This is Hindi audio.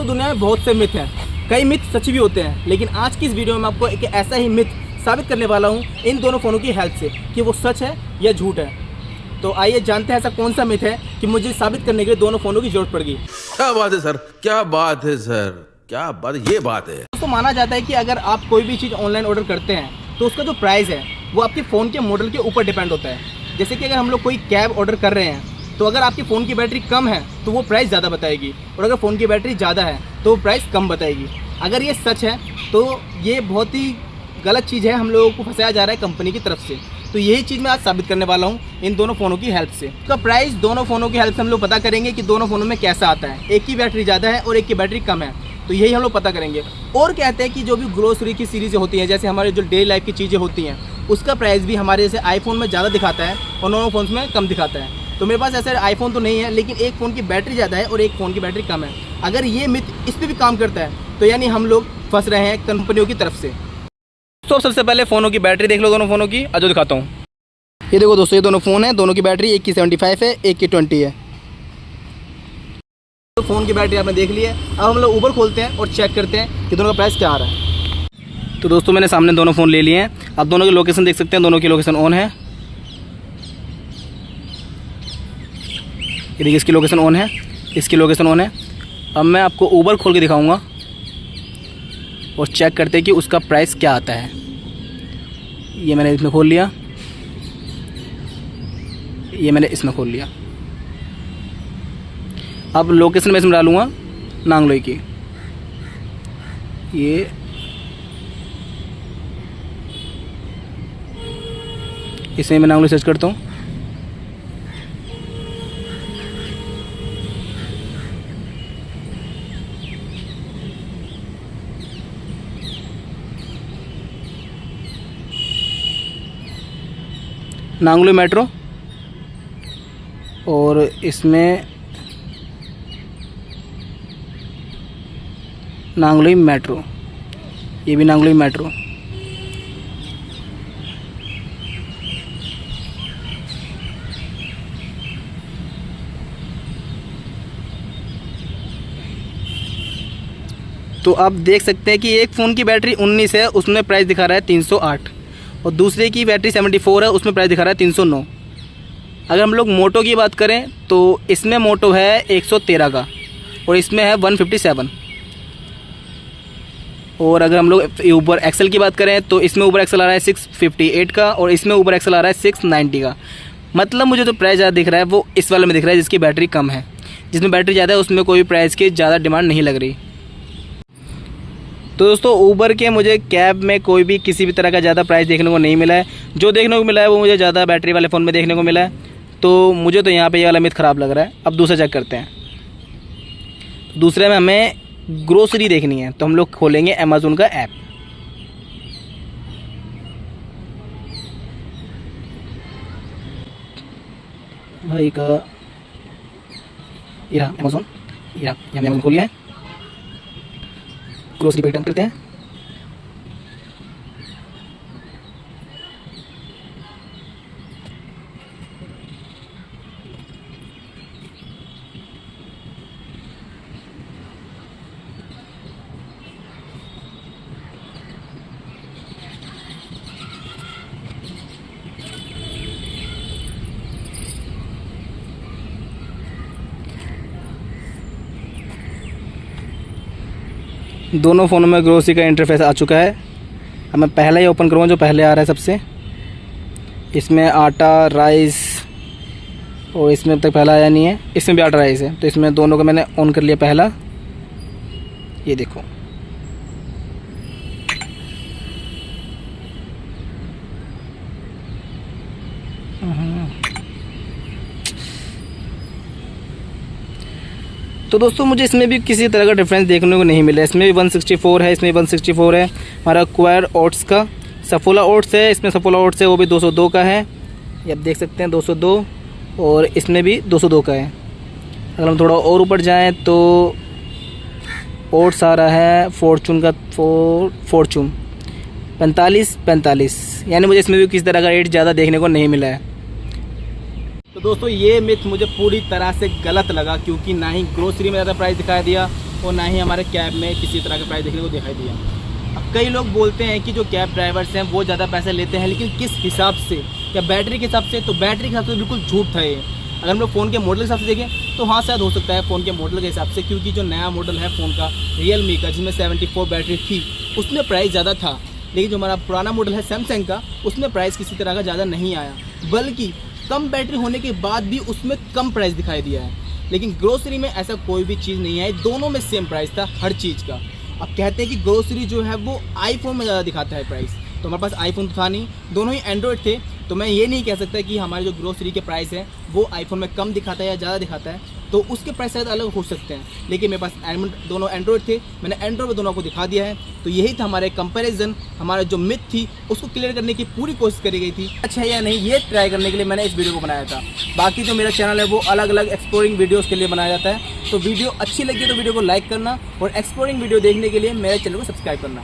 दोस्तों दुनिया में बहुत से मिथ हैं, कई मिथ सच भी होते हैं, लेकिन आज की इस वीडियो में आपको एक ऐसा ही मिथ साबित करने वाला हूँ इन दोनों फ़ोनों की हेल्प से कि वो सच है या झूठ है। तो आइए जानते हैं ऐसा कौन सा मिथ है कि मुझे साबित करने के लिए दोनों फ़ोनों की जरूरत पड़ गई। क्या बात है सर, क्या बात है सर, क्या बात, ये बात है। दोस्तों माना जाता है कि अगर आप कोई भी चीज़ ऑनलाइन ऑर्डर करते हैं तो उसका जो प्राइस है वो आपके फ़ोन के मॉडल के ऊपर डिपेंड होता है। जैसे कि अगर हम लोग कोई कैब ऑर्डर कर रहे हैं तो अगर आपके फ़ोन की बैटरी कम है तो वो प्राइस ज़्यादा बताएगी, और अगर फ़ोन की बैटरी ज़्यादा है तो वो प्राइस कम बताएगी। अगर ये सच है तो ये बहुत ही गलत चीज़ है, हम लोगों को फंसाया जा रहा है कंपनी की तरफ से। तो यही चीज़ मैं आज साबित करने वाला हूँ इन दोनों फ़ोनों की हेल्प से। इसका प्राइस दोनों फ़ोनों की हेल्प से हम लोग पता करेंगे कि दोनों फ़ोनों में कैसा आता है, एक की बैटरी ज़्यादा है और एक की बैटरी कम है, तो यही हम लोग पता करेंगे। और कहते हैं कि जो भी ग्रोसरी की सीरीज़ होती हैं, जैसे हमारे जो डेली लाइफ की चीज़ें होती हैं, उसका प्राइस भी हमारे जैसे आईफोन में ज़्यादा दिखाता है और दोनों फ़ोन में कम दिखाता है। तो मेरे पास ऐसा आईफोन तो नहीं है, लेकिन एक फ़ोन की बैटरी ज़्यादा है और एक फ़ोन की बैटरी कम है। अगर ये मिथ इस पर भी काम करता है तो यानी हम लोग फंस रहे हैं कंपनियों की तरफ से। तो सबसे पहले फ़ोनों की बैटरी देख लो, दोनों फ़ोनों की आज दिखाता हूँ। ये देखो दोस्तों, ये दोनों फ़ोन हैं, दोनों की बैटरी एक की 75 है, एक की 20 है। तो फ़ोन की बैटरी आपने देख ली है। अब हम लोग ऊबर खोलते हैं और चेक करते हैं कि दोनों का प्राइस क्या आ रहा है। तो दोस्तों मैंने सामने दोनों फ़ोन ले लिए हैं। आप दोनों की लोकेशन देख सकते हैं, दोनों की लोकेशन ऑन है। ये देखिए इसकी लोकेशन ऑन है, इसकी लोकेशन ऑन है। अब मैं आपको ऊबर खोल के दिखाऊंगा और चेक करते हैं कि उसका प्राइस क्या आता है। ये मैंने इसमें खोल लिया, ये मैंने इसमें खोल लिया। अब लोकेशन मैं इसमें डालूँगा नांगलोई की। ये इसमें मैं नांगलोई सर्च करता हूँ। नांगलोई मेट्रो, और इसमें नांगलोई मेट्रो, ये भी नांगलोई मेट्रो। तो आप देख सकते हैं कि एक फ़ोन की बैटरी 19 है, उसमें प्राइस दिखा रहा है 308, और दूसरे की बैटरी 74 है, उसमें प्राइस दिखा रहा है 309। अगर हम लोग मोटो की बात करें तो इसमें मोटो है 113 का और इसमें है 157। और अगर हम लोग ऊबर एक्सेल की बात करें तो इसमें ऊबर एक्सेल आ रहा है 658 का और इसमें ऊबर एक्सेल आ रहा है 690 का। मतलब मुझे जो प्राइस ज़्यादा दिख रहा है वो इस वाले में दिख रहा है जिसकी बैटरी कम है। जिसमें बैटरी ज़्यादा है उसमें कोई प्राइस की ज़्यादा डिमांड नहीं लग रही। तो दोस्तों ऊबर के मुझे कैब में कोई भी किसी भी तरह का ज़्यादा प्राइस देखने को नहीं मिला है। जो देखने को मिला है वो मुझे ज़्यादा बैटरी वाले फ़ोन में देखने को मिला है। तो मुझे तो यहाँ पे ये वाला मिथ ख़राब लग रहा है। अब दूसरा चेक करते हैं। दूसरे में हमें ग्रोसरी देखनी है तो हम लोग खोलेंगे अमेज़न का ऐप। भाई का ये अमेज़न, ये हमने अमेज़न खोल लिया है। ग्रोसरी पे टर्न करते हैं। दोनों फ़ोनों में ग्रोसरी का इंटरफेस आ चुका है। अब मैं पहला ही ओपन करूँगा जो पहले आ रहा है सबसे। इसमें आटा, राइस, और इसमें अब तक पहला आया नहीं है। इसमें भी आटा राइस है, तो इसमें दोनों को मैंने ऑन कर लिया पहला। ये देखो, तो दोस्तों मुझे इसमें भी किसी तरह का डिफरेंस देखने को नहीं मिला। इसमें भी 164 है, इसमें 164 है। हमारा क्वाड ओट्स का सफोला ओट्स है, इसमें सफोला ओट्स है वो भी 202 का है। ये आप देख सकते हैं 202, और इसमें भी 202 का है। अगर हम थोड़ा और ऊपर जाएं तो ओट्स आ रहा है फॉर्चून का, फॉर्चून 45, यानी मुझे इसमें भी किसी तरह का रेट ज़्यादा देखने को नहीं मिला है। तो दोस्तों ये मिथ मुझे पूरी तरह से गलत लगा, क्योंकि ना ही ग्रोसरी में ज़्यादा प्राइस दिखाई दिया और ना ही हमारे कैब में किसी तरह का प्राइस देखने को दिखाई दिया। अब कई लोग बोलते हैं कि जो कैब ड्राइवर्स हैं वो ज़्यादा पैसे लेते हैं, लेकिन किस हिसाब से, क्या बैटरी के हिसाब से? तो बैटरी के हिसाब से बिल्कुल झूठ था ये। अगर हम लोग फ़ोन के मॉडल के हिसाब से देखें तो हाँ शायद हो सकता है फ़ोन के मॉडल के हिसाब से, क्योंकि जो नया मॉडल है फ़ोन का रियलमी का जिसमें 74 बैटरी थी उसमें प्राइस ज़्यादा था। लेकिन जो हमारा पुराना मॉडल है सैमसंग का उसमें प्राइस किसी तरह का ज़्यादा नहीं आया, बल्कि कम बैटरी होने के बाद भी उसमें कम प्राइस दिखाई दिया है। लेकिन ग्रोसरी में ऐसा कोई भी चीज़ नहीं है, दोनों में सेम प्राइस था हर चीज़ का। अब कहते हैं कि ग्रोसरी जो है वो आईफोन में ज़्यादा दिखाता है प्राइस, तो हमारे पास आईफोन था नहीं, दोनों ही एंड्रॉयड थे, तो मैं ये नहीं कह सकता कि हमारे जो ग्रोसरी के प्राइस है वो आईफोन में कम दिखाता है या ज़्यादा दिखाता है, तो उसके प्राइस शायद अलग हो सकते हैं। लेकिन मेरे पास दोनों एंड्रॉयड थे, मैंने एंड्रॉयड में दोनों को दिखा दिया है। तो यही था हमारे कंपैरिजन, हमारा जो मिथ थी उसको क्लियर करने की पूरी कोशिश करी गई थी। अच्छा है या नहीं ये ट्राई करने के लिए मैंने इस वीडियो को बनाया था। बाकी जो मेरा चैनल है वो अलग अलग एक्सप्लोरिंग वीडियोज़ के लिए बनाया जाता है, तो वीडियो अच्छी लगी तो वीडियो को लाइक करना और एक्सप्लोरिंग वीडियो देखने के लिए मेरे चैनल को सब्सक्राइब करना।